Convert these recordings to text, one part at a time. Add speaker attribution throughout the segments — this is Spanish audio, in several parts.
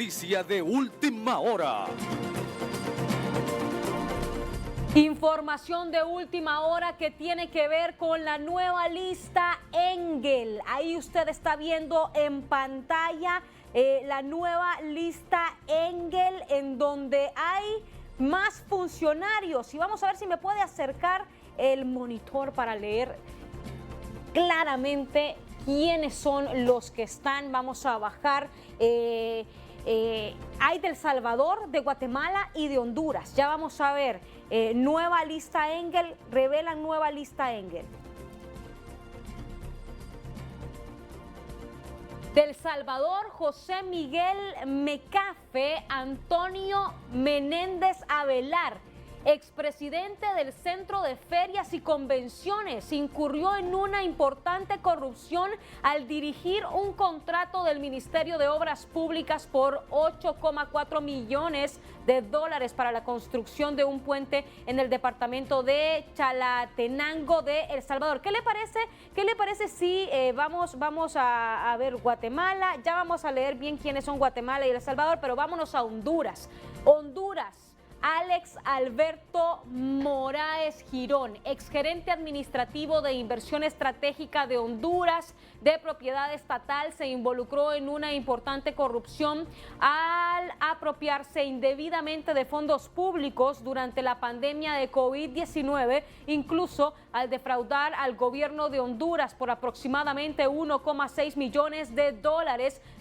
Speaker 1: Noticia de última hora.
Speaker 2: Información de última hora que tiene que ver con la nueva lista Engel. Ahí usted está viendo en pantalla la nueva lista Engel, en donde hay más funcionarios. Y vamos a ver si me puede acercar el monitor para leer claramente quiénes son los que están. Vamos a bajar. Hay de El Salvador, de Guatemala y de Honduras. Ya vamos a ver. Nueva lista Engel, revelan nueva lista Engel. De El Salvador, José Miguel Mecafe Antonio Menéndez Avelar, expresidente del Centro de Ferias y Convenciones, incurrió en una importante corrupción al dirigir un contrato del Ministerio de Obras Públicas por $8,4 millones para la construcción de un puente en el departamento de Chalatenango de El Salvador. ¿Qué le parece? ¿Qué le parece si vamos a ver Guatemala? Ya vamos a leer bien quiénes son Guatemala y El Salvador, pero vámonos a Honduras. Honduras. Alex Alberto Moraes Girón, exgerente administrativo de inversión estratégica de Honduras, de propiedad estatal, se involucró en una importante corrupción al apropiarse indebidamente de fondos públicos durante la pandemia de COVID-19, incluso al defraudar al gobierno de Honduras por aproximadamente $1,6 millones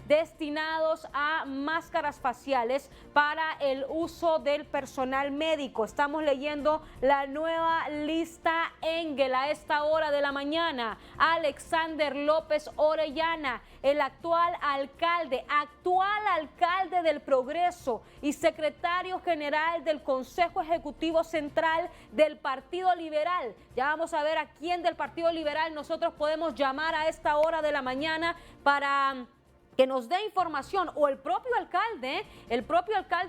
Speaker 2: destinados a máscaras faciales para el uso del personal médico. Estamos leyendo la nueva lista Engel a esta hora de la mañana. Alexander López Orellana, el actual alcalde del Progreso y secretario general del Consejo Ejecutivo Central del Partido Liberal. Ya vamos a ver a quién del Partido Liberal nosotros podemos llamar a esta hora de la mañana para que nos dé información, o el propio alcalde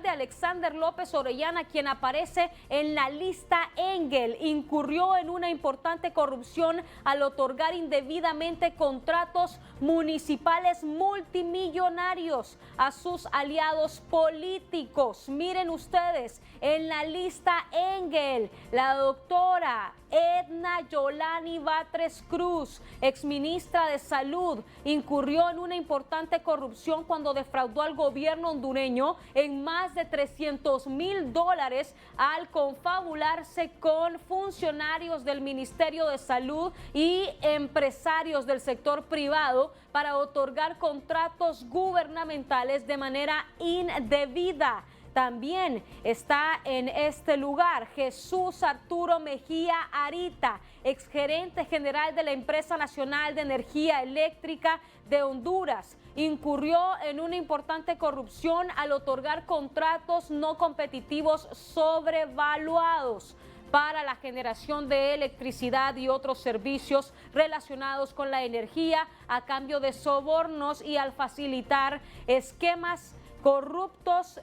Speaker 2: Alexander López Orellana, quien aparece en la lista Engel, incurrió en una importante corrupción al otorgar indebidamente contratos municipales multimillonarios a sus aliados políticos. Miren ustedes, en la lista Engel, la doctora Edna Yolani Batres Cruz, exministra de Salud, incurrió en una importante corrupción cuando defraudó al gobierno hondureño en más de $300,000 al confabularse con funcionarios del Ministerio de Salud y empresarios del sector privado para otorgar contratos gubernamentales de manera indebida. También está en este lugar Jesús Arturo Mejía Arita, exgerente general de la Empresa Nacional de Energía Eléctrica de Honduras. Incurrió en una importante corrupción al otorgar contratos no competitivos sobrevaluados para la generación de electricidad y otros servicios relacionados con la energía a cambio de sobornos y al facilitar esquemas corruptos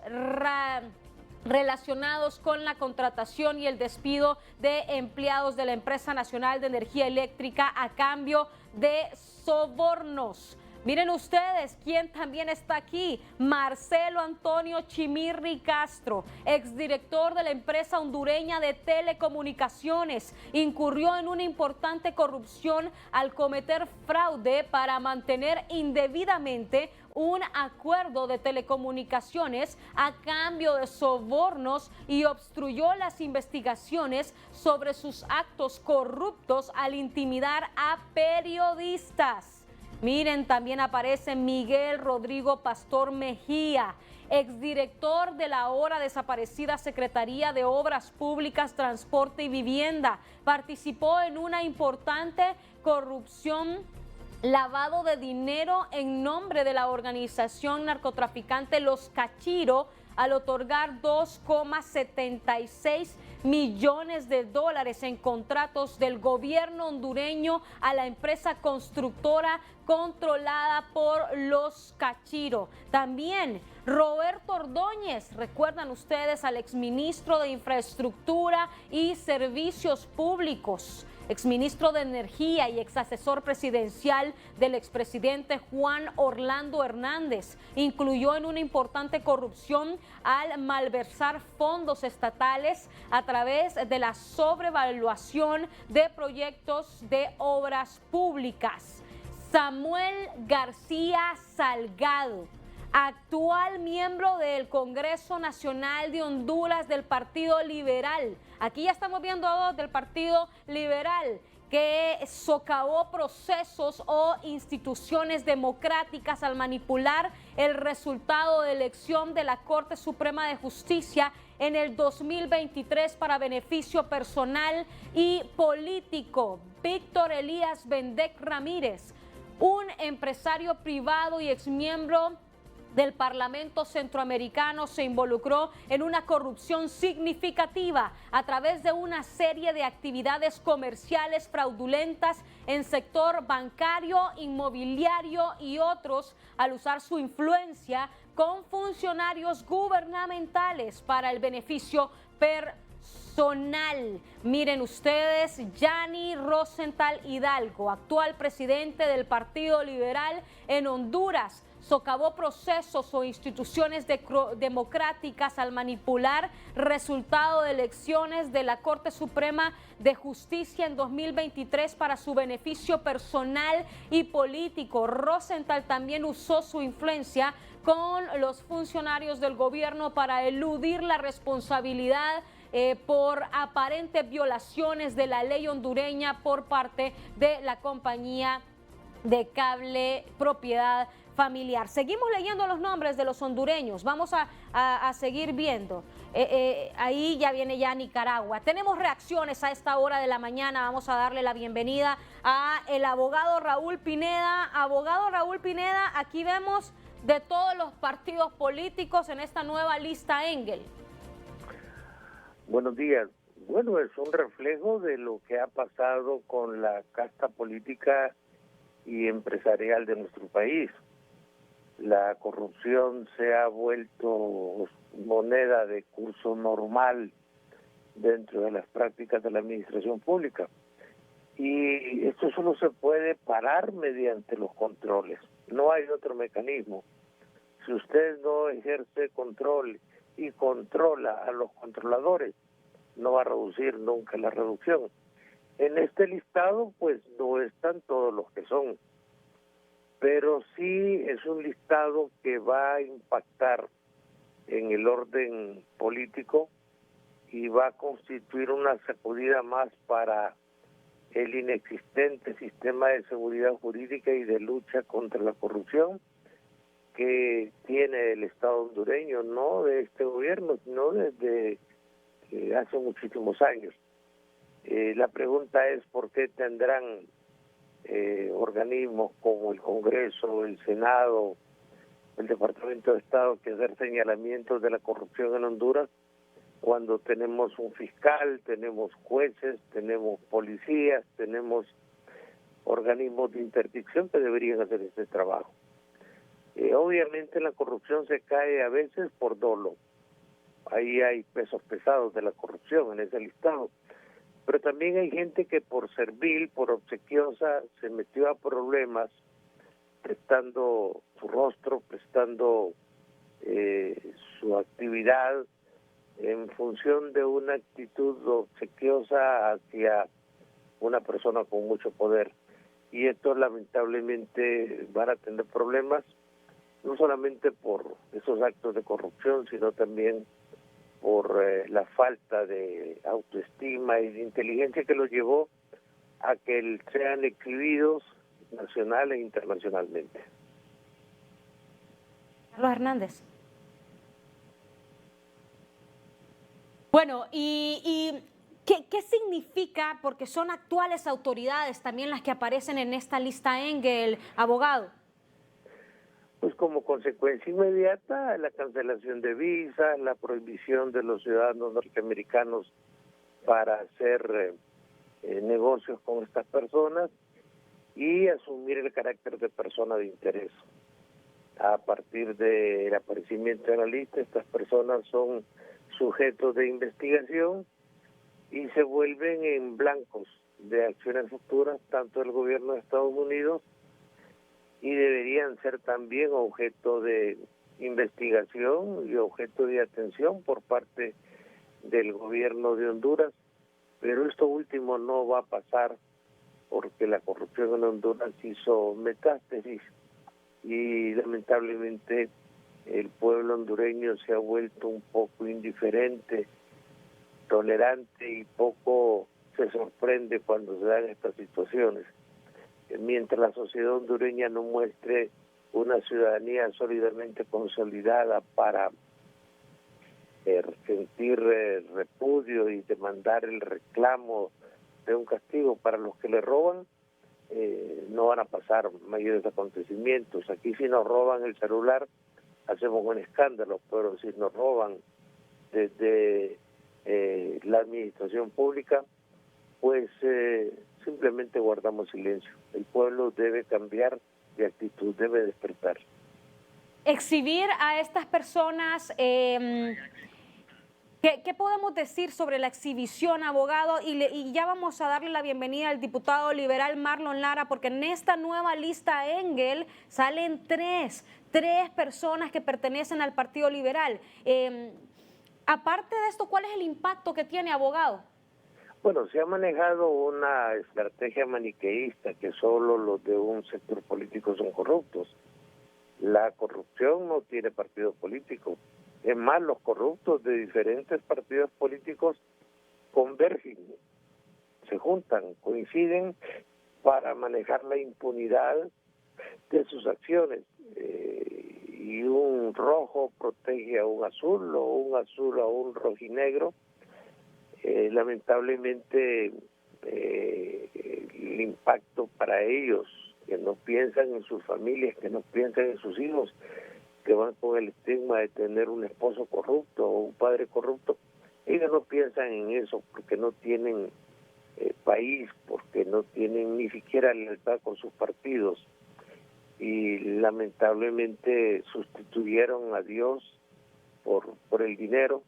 Speaker 2: relacionados con la contratación y el despido de empleados de la Empresa Nacional de Energía Eléctrica a cambio de sobornos. Miren ustedes quién también está aquí, Marcelo Antonio Chimirri Castro, exdirector de la empresa hondureña de telecomunicaciones, incurrió en una importante corrupción al cometer fraude para mantener indebidamente un acuerdo de telecomunicaciones a cambio de sobornos y obstruyó las investigaciones sobre sus actos corruptos al intimidar a periodistas. Miren, también aparece Miguel Rodrigo Pastor Mejía, exdirector de la ahora desaparecida Secretaría de Obras Públicas, Transporte y Vivienda. Participó en una importante corrupción, lavado de dinero en nombre de la organización narcotraficante Los Cachiro, al otorgar $2,76 millones en contratos del gobierno hondureño a la empresa constructora controlada por Los Cachiro. También Roberto Ordóñez, recuerdan ustedes al exministro de Infraestructura y Servicios Públicos, exministro de Energía y exasesor presidencial del expresidente Juan Orlando Hernández. Incluyó en una importante corrupción al malversar fondos estatales a través de la sobrevaluación de proyectos de obras públicas. Samuel García Salgado, actual miembro del Congreso Nacional de Honduras del Partido Liberal. Aquí ya estamos viendo a dos del Partido Liberal que socavó procesos o instituciones democráticas al manipular el resultado de elección de la Corte Suprema de Justicia en el 2023 para beneficio personal y político. Víctor Elías Bendec Ramírez, un empresario privado y exmiembro del Parlamento Centroamericano, se involucró en una corrupción significativa a través de una serie de actividades comerciales fraudulentas en sector bancario, inmobiliario y otros, al usar su influencia con funcionarios gubernamentales para el beneficio personal. Miren ustedes, Yanni Rosenthal Hidalgo, actual presidente del Partido Liberal en Honduras, socavó procesos o instituciones democráticas al manipular resultado de elecciones de la Corte Suprema de Justicia en 2023 para su beneficio personal y político. Rosenthal también usó su influencia con los funcionarios del gobierno para eludir la responsabilidad por aparentes violaciones de la ley hondureña por parte de la compañía de cable propiedad familiar. Seguimos leyendo los nombres de los hondureños, vamos a seguir viendo. Ahí ya viene ya Nicaragua. Tenemos reacciones a esta hora de la mañana. Vamos a darle la bienvenida a el abogado Raúl Pineda. Abogado Raúl Pineda, aquí vemos de todos los partidos políticos en esta nueva lista Engel.
Speaker 3: Buenos días. Bueno, es un reflejo de lo que ha pasado con la casta política y empresarial de nuestro país. La corrupción se ha vuelto moneda de curso normal dentro de las prácticas de la administración pública. Y esto solo se puede parar mediante los controles. No hay otro mecanismo. Si usted no ejerce control y controla a los controladores, no va a reducir nunca la reducción. En este listado, pues no están todos los que son, pero sí es un listado que va a impactar en el orden político y va a constituir una sacudida más para el inexistente sistema de seguridad jurídica y de lucha contra la corrupción que tiene el Estado hondureño, no de este gobierno, sino desde hace muchísimos años. La pregunta es por qué tendrán organismos como el Congreso, el Senado, el Departamento de Estado que hacer señalamientos de la corrupción en Honduras cuando tenemos un fiscal, tenemos jueces, tenemos policías, tenemos organismos de interdicción que deberían hacer este trabajo. Obviamente la corrupción se cae a veces por dolo. Ahí hay pesos pesados de la corrupción en ese listado. Pero también hay gente que por servil, por obsequiosa, se metió a problemas prestando su rostro, prestando su actividad en función de una actitud obsequiosa hacia una persona con mucho poder. Y esto lamentablemente van a tener problemas, no solamente por esos actos de corrupción, sino también por la falta de autoestima y de inteligencia que los llevó a que sean exhibidos nacional e internacionalmente.
Speaker 2: Carlos Hernández. Bueno, ¿y qué significa? Porque son actuales autoridades también las que aparecen en esta lista Engel, abogado.
Speaker 3: Pues como consecuencia inmediata, la cancelación de visas, la prohibición de los ciudadanos norteamericanos para hacer negocios con estas personas y asumir el carácter de persona de interés. A partir del aparecimiento de la lista, estas personas son sujetos de investigación y se vuelven en blancos de acciones futuras, tanto del gobierno de Estados Unidos, y deberían ser también objeto de investigación y objeto de atención por parte del gobierno de Honduras, pero esto último no va a pasar porque la corrupción en Honduras hizo metástasis y lamentablemente el pueblo hondureño se ha vuelto un poco indiferente, tolerante y poco se sorprende cuando se dan estas situaciones. Mientras la sociedad hondureña no muestre una ciudadanía sólidamente consolidada para sentir repudio y demandar el reclamo de un castigo para los que le roban, no van a pasar mayores acontecimientos. Aquí si nos roban el celular hacemos un escándalo, pero si nos roban desde la administración pública, pues simplemente guardamos silencio. El pueblo debe cambiar de actitud, debe despertar.
Speaker 2: Exhibir a estas personas, ¿qué podemos decir sobre la exhibición, abogado? Y ya vamos a darle la bienvenida al diputado liberal Marlon Lara, porque en esta nueva lista Engel salen tres personas que pertenecen al Partido Liberal. Aparte de esto, ¿cuál es el impacto que tiene, abogado?
Speaker 3: Bueno, se ha manejado una estrategia maniqueísta que solo los de un sector político son corruptos. La corrupción no tiene partido político. Es más, los corruptos de diferentes partidos políticos convergen, se juntan, coinciden para manejar la impunidad de sus acciones. Y un rojo protege a un azul, o un azul a un rojinegro. Lamentablemente, el impacto para ellos, que no piensan en sus familias, que no piensan en sus hijos, que van con el estigma de tener un esposo corrupto o un padre corrupto, ellos no piensan en eso porque no tienen país, porque no tienen ni siquiera lealtad con sus partidos, y lamentablemente sustituyeron a Dios por el dinero.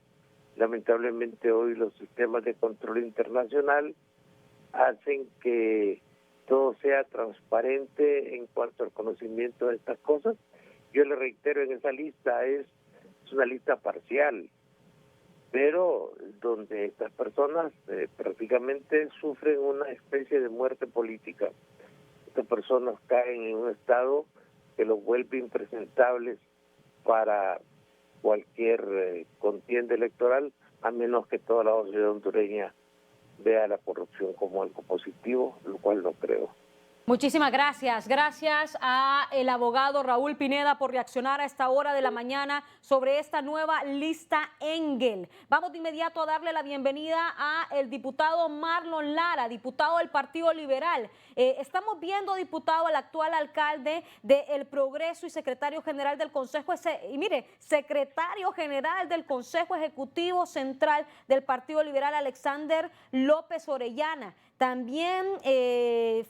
Speaker 3: Lamentablemente hoy los sistemas de control internacional hacen que todo sea transparente en cuanto al conocimiento de estas cosas. Yo le reitero, en esa lista es una lista parcial, pero donde estas personas prácticamente sufren una especie de muerte política. Estas personas caen en un estado que los vuelve impresentables para cualquier contienda electoral, a menos que toda la sociedad hondureña vea la corrupción como algo positivo, lo cual no creo.
Speaker 2: Muchísimas gracias. Gracias a el abogado Raúl Pineda por reaccionar a esta hora de la mañana sobre esta nueva lista Engel. Vamos de inmediato a darle la bienvenida a el diputado Marlon Lara, diputado del Partido Liberal. Estamos viendo, diputado, al actual alcalde de El Progreso y secretario general del Consejo, secretario general del Consejo Ejecutivo Central del Partido Liberal, Alexander López Orellana. También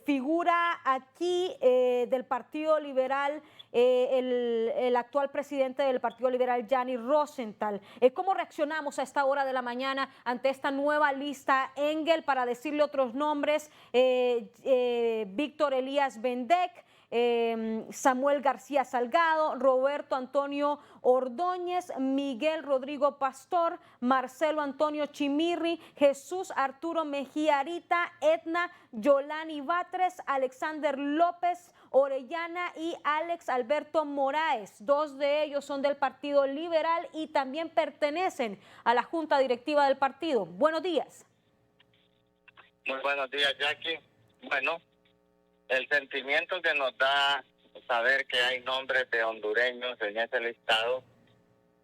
Speaker 2: figura aquí del Partido Liberal el actual presidente del Partido Liberal, Yanni Rosenthal. ¿Cómo reaccionamos a esta hora de la mañana ante esta nueva lista Engel? Para decirle otros nombres, Víctor Elías Bendec, Samuel García Salgado, Roberto Antonio Ordóñez, Miguel Rodrigo Pastor, Marcelo Antonio Chimirri, Jesús Arturo Mejía Arita, Edna Yolani Batres, Alexander López Orellana y Alex Alberto Moraes. Dos de ellos son del Partido Liberal y también pertenecen a la Junta Directiva del partido. Buenos días.
Speaker 4: Muy buenos días, Jackie. Bueno, el sentimiento que nos da saber que hay nombres de hondureños en ese listado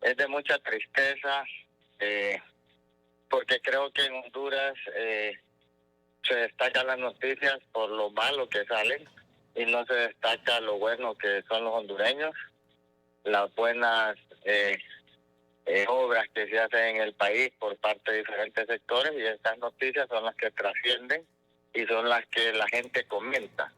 Speaker 4: es de mucha tristeza, porque creo que en Honduras se destacan las noticias por lo malo que salen y no se destaca lo bueno que son los hondureños, las buenas obras que se hacen en el país por parte de diferentes sectores, y estas noticias son las que trascienden y son las que la gente comenta.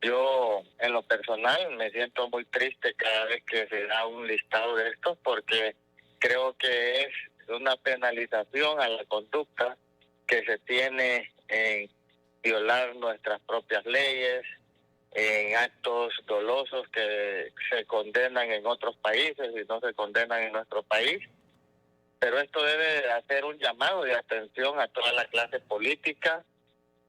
Speaker 4: Yo, en lo personal, me siento muy triste cada vez que se da un listado de estos porque creo que es una penalización a la conducta que se tiene en violar nuestras propias leyes, en actos dolosos que se condenan en otros países y no se condenan en nuestro país. Pero esto debe hacer un llamado de atención a toda la clase política,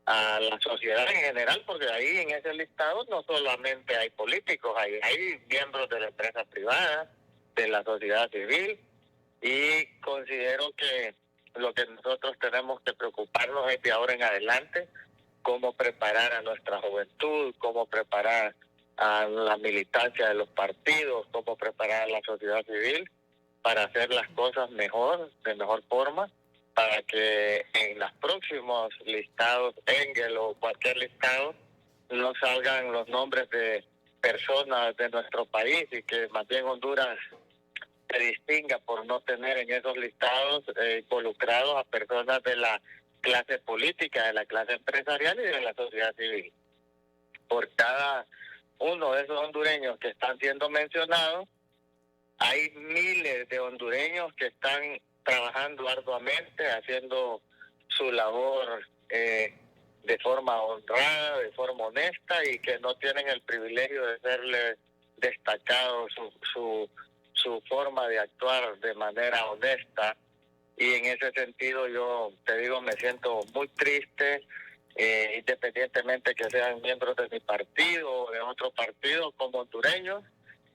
Speaker 4: a la sociedad en general, porque ahí en ese listado no solamente hay políticos, hay miembros de la empresa privada, de la sociedad civil, y considero que lo que nosotros tenemos que preocuparnos es de ahora en adelante cómo preparar a nuestra juventud, cómo preparar a la militancia de los partidos, cómo preparar a la sociedad civil para hacer las cosas mejor, de mejor forma, para que en los próximos listados, Engel o cualquier listado, no salgan los nombres de personas de nuestro país y que más bien Honduras se distinga por no tener en esos listados involucrados a personas de la clase política, de la clase empresarial y de la sociedad civil. Por cada uno de esos hondureños que están siendo mencionados, hay miles de hondureños que están trabajando arduamente, haciendo su labor de forma honrada, de forma honesta y que no tienen el privilegio de serle destacado su forma de actuar de manera honesta. Y en ese sentido yo te digo, me siento muy triste, independientemente que sean miembros de mi partido o de otro partido como hondureños.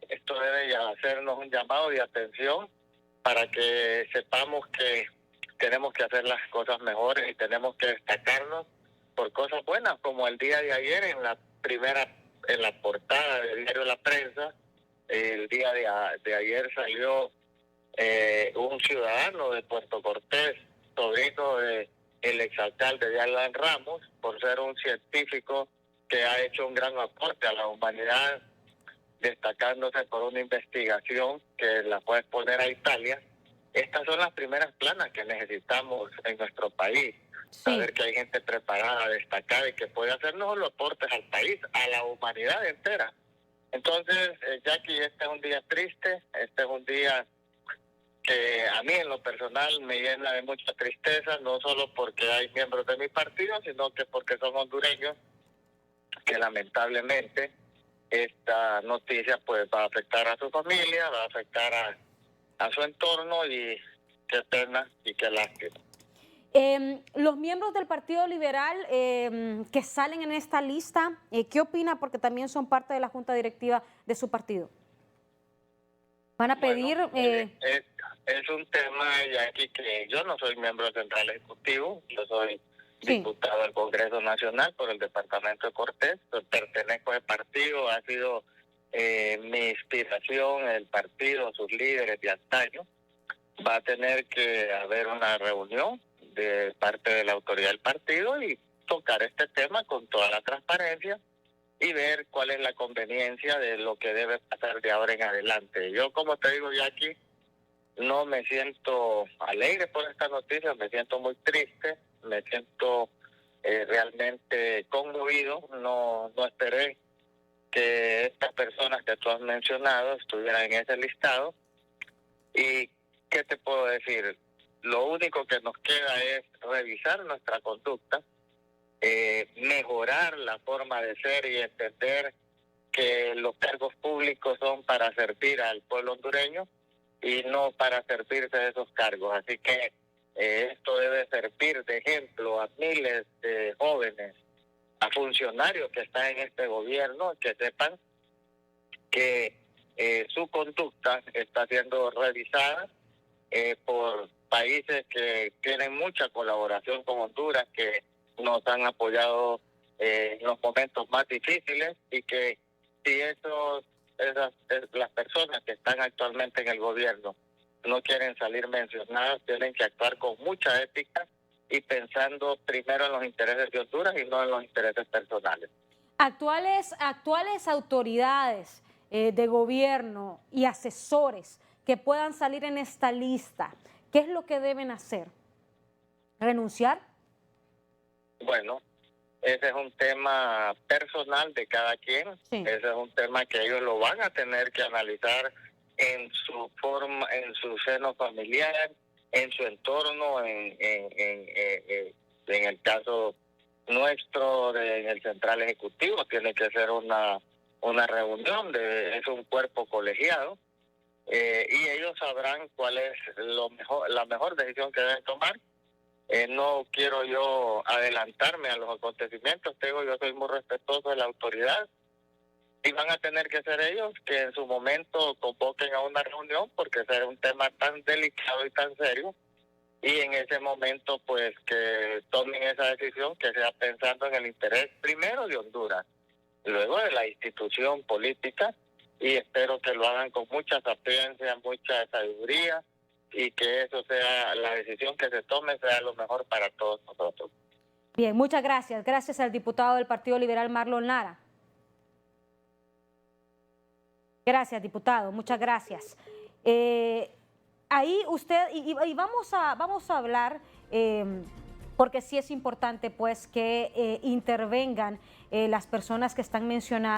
Speaker 4: Esto debe ya hacernos un llamado de atención para que sepamos que tenemos que hacer las cosas mejores y tenemos que destacarnos por cosas buenas, como el día de ayer en la portada del diario La Prensa. El día de ayer salió un ciudadano de Puerto Cortés, sobrino del exalcalde de Alan Ramos, por ser un científico que ha hecho un gran aporte a la humanidad, destacándose por una investigación que la puede exponer a Italia. Estas son las primeras planas que necesitamos en nuestro país.
Speaker 2: Sí.
Speaker 4: Saber que hay gente preparada, destacada y que puede hacer no solo aportes al país, a la humanidad entera. Entonces, Jackie, este es un día triste, este es un día que a mí en lo personal me llena de mucha tristeza, no solo porque hay miembros de mi partido, sino que porque son hondureños que lamentablemente esta noticia pues va a afectar a su familia, va a afectar a su entorno y qué pena y qué lástima.
Speaker 2: Los miembros del Partido Liberal que salen en esta lista, ¿qué opina? Porque también son parte de la junta directiva de su partido. ¿Van a pedir...?
Speaker 4: Bueno, es un tema, Jackie, que yo no soy miembro central ejecutivo, yo soy diputado del Congreso Nacional por el departamento de Cortés, pertenezco al partido, ha sido mi inspiración el partido, sus líderes de antaño. Va a tener que haber una reunión de parte de la autoridad del partido y tocar este tema con toda la transparencia y ver cuál es la conveniencia de lo que debe pasar de ahora en adelante. Yo, como te digo, Jackie, no me siento alegre por esta noticia, me siento muy triste, me siento realmente conmovido. No esperé que estas personas que tú has mencionado estuvieran en ese listado. ¿Y qué te puedo decir? Lo único que nos queda es revisar nuestra conducta, mejorar la forma de ser y entender que los cargos públicos son para servir al pueblo hondureño y no para servirse de esos cargos. Así que esto debe servir de ejemplo a miles de jóvenes, a funcionarios que están en este gobierno, que sepan que su conducta está siendo revisada por países que tienen mucha colaboración con Honduras, que nos han apoyado en los momentos más difíciles y que si las personas que están actualmente en el gobierno no quieren salir mencionadas, tienen que actuar con mucha ética y pensando primero en los intereses de Honduras y no en los intereses personales.
Speaker 2: Actuales autoridades de gobierno y asesores que puedan salir en esta lista, ¿qué es lo que deben hacer? ¿Renunciar?
Speaker 4: Bueno, ese es un tema personal de cada quien,
Speaker 2: Sí.
Speaker 4: ese es un tema que ellos lo van a tener que analizar en su forma, en su seno familiar, en su entorno, en el caso nuestro en el Central Ejecutivo tiene que ser una reunión, es un cuerpo colegiado, y ellos sabrán cuál es la mejor decisión que deben tomar. No quiero yo adelantarme a los acontecimientos, te digo, yo soy muy respetuoso de la autoridad y van a tener que ser ellos que en su momento convoquen a una reunión porque ese es un tema tan delicado y tan serio, y en ese momento pues que tomen esa decisión que sea pensando en el interés primero de Honduras, luego de la institución política, y espero que lo hagan con mucha sapiencia, mucha sabiduría, y que eso sea la decisión que se tome, sea lo mejor para todos nosotros.
Speaker 2: Bien, muchas gracias. Gracias al diputado del Partido Liberal, Marlon Lara. Gracias, diputado, muchas gracias. Ahí usted, y vamos a hablar, porque sí es importante pues que intervengan las personas que están mencionadas.